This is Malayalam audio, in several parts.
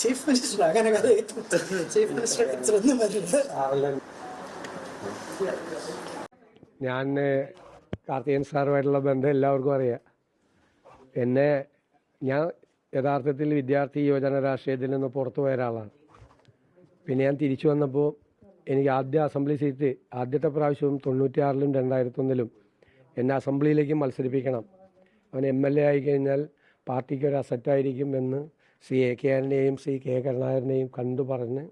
ചീഫ് മിനിസ്റ്റർ അങ്ങനെ കഥ ചീഫ് മിനിസ്റ്റർ ഇത്രയൊന്നും വരില്ല. ഞാൻ കാർത്തികൻ സാറുമായിട്ടുള്ള ബന്ധം എല്ലാവർക്കും അറിയാം. ഞാൻ യഥാർത്ഥത്തിൽ വിദ്യാർത്ഥി യുവജന രാഷ്ട്രീയത്തിൽ നിന്ന് പുറത്തു പോയ ഒരാളാണ്. പിന്നെ ഞാൻ തിരിച്ചു വന്നപ്പോൾ എനിക്ക് ആദ്യ അസംബ്ലി സീറ്റ് ആദ്യത്തെ പ്രാവശ്യവും 96-ലും 2001-ലും എന്നെ അസംബ്ലിയിലേക്ക് മത്സരിപ്പിക്കണം. അവൻ MLA ആയിക്കഴിഞ്ഞാൽ പാർട്ടിക്ക് ഒരു അസറ്റായിരിക്കും എന്ന് ശ്രീ AK ആറിനെയും ശ്രീ K കരുണാകരനെയും കണ്ടു പറഞ്ഞ്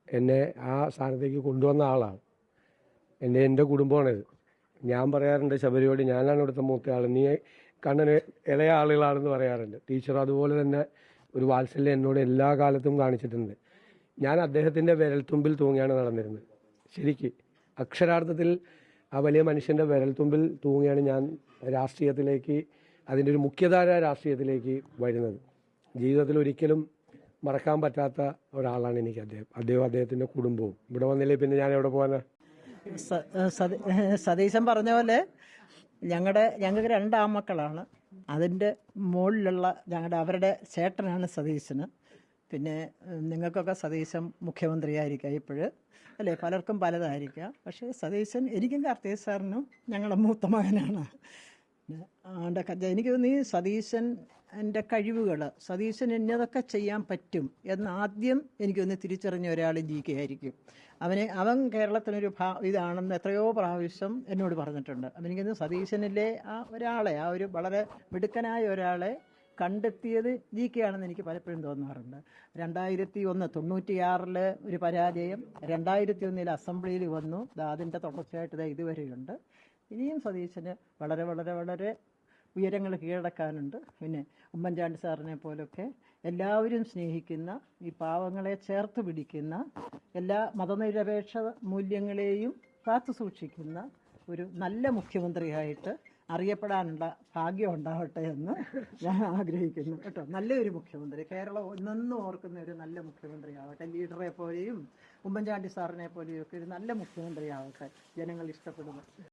എന്നെ ആ സ്ഥാനത്തേക്ക് കൊണ്ടുവന്ന ആളാണ്. എൻ്റെ കുടുംബമാണിത്. ഞാൻ പറയാറുണ്ട് ശബരിയോട്, ഞാനാണ് ഇവിടുത്തെ മൂത്ത ആൾ, നീ കണ്ണന് ഇളയ ആളുകളാണെന്ന് പറയാറുണ്ട്. ടീച്ചർ അതുപോലെ തന്നെ ഒരു വാത്സല്യം എന്നോട് എല്ലാ കാലത്തും കാണിച്ചിട്ടുണ്ട്. ഞാൻ അദ്ദേഹത്തിൻ്റെ വിരൽത്തുമ്പിൽ തൂങ്ങിയാണ് നടന്നിരുന്നത്. ശരിക്ക് അക്ഷരാർത്ഥത്തിൽ ആ വലിയ മനുഷ്യൻ്റെ വിരൽത്തുമ്പിൽ തൂങ്ങിയാണ് ഞാൻ രാഷ്ട്രീയത്തിലേക്ക്, അതിൻ്റെ ഒരു മുഖ്യധാര രാഷ്ട്രീയത്തിലേക്ക് വരുന്നത്. ജീവിതത്തിൽ ഒരിക്കലും മറക്കാൻ പറ്റാത്ത ഒരാളാണ് എനിക്ക് അദ്ദേഹത്തിൻ്റെ കുടുംബവും. ഇവിടെ വന്നില്ലേ പിന്നെ ഞാൻ എവിടെ പോകാനാ? സതീശൻ പറഞ്ഞ പോലെ ഞങ്ങൾക്ക് 2 ആൺമക്കളാണ്. അതിൻ്റെ മുകളിലുള്ള അവരുടെ ചേട്ടനാണ് സതീശന്. പിന്നെ നിങ്ങൾക്കൊക്കെ സതീശൻ മുഖ്യമന്ത്രിയായിരിക്കാം ഇപ്പോഴ്, അല്ലേ? പലർക്കും പലതായിരിക്കാം. പക്ഷേ സതീശൻ എനിക്കും കാർത്തിക് സാറിനും ഞങ്ങളുടെ മൂത്ത മകനാണ്. എനിക്ക് തോന്നി സതീശൻ്റെ കഴിവുകൾ, സതീശൻ എന്നതൊക്കെ ചെയ്യാൻ പറ്റും എന്ന് ആദ്യം എനിക്കൊന്ന് തിരിച്ചറിഞ്ഞ ഒരാൾ GK ആയിരിക്കും. അവൻ കേരളത്തിനൊരു ഇതാണെന്ന് എത്രയോ പ്രാവശ്യം എന്നോട് പറഞ്ഞിട്ടുണ്ട്. അപ്പം എനിക്കൊന്ന് സതീശനിലെ ആ ഒരു വളരെ മിടുക്കനായ ഒരാളെ കണ്ടെത്തിയത് GK ആണെന്ന് എനിക്ക് പലപ്പോഴും തോന്നാറുണ്ട്. 2001 96-ൽ ഒരു പരാജയം, 2001 അസംബ്ലിയിൽ വന്നു. അതിൻ്റെ തുടർച്ചയായിട്ട് ഇതുവരെയുണ്ട്. ഇനിയും സതീശന് വളരെ വളരെ വളരെ ഉയരങ്ങൾ കീഴടക്കാനുണ്ട്. പിന്നെ ഉമ്മൻചാണ്ടി സാറിനെ പോലൊക്കെ എല്ലാവരും സ്നേഹിക്കുന്ന, ഈ പാവങ്ങളെ ചേർത്ത് പിടിക്കുന്ന, എല്ലാ മതനിരപേക്ഷ മൂല്യങ്ങളെയും കാത്തു സൂക്ഷിക്കുന്ന ഒരു നല്ല മുഖ്യമന്ത്രിയായിട്ട് അറിയപ്പെടാനുള്ള ഭാഗ്യം ഉണ്ടാവട്ടെ എന്ന് ഞാൻ ആഗ്രഹിക്കുന്നു കേട്ടോ. നല്ലൊരു മുഖ്യമന്ത്രി, കേരളം ഒന്നെന്നും ഓർക്കുന്ന ഒരു നല്ല മുഖ്യമന്ത്രി ആവട്ടെ. ലീഡറെ പോലെയും ഉമ്മൻചാണ്ടി സാറിനെ പോലെയും ഒക്കെ ഒരു നല്ല മുഖ്യമന്ത്രി ആവട്ടെ, ജനങ്ങൾ ഇഷ്ടപ്പെടുന്നു.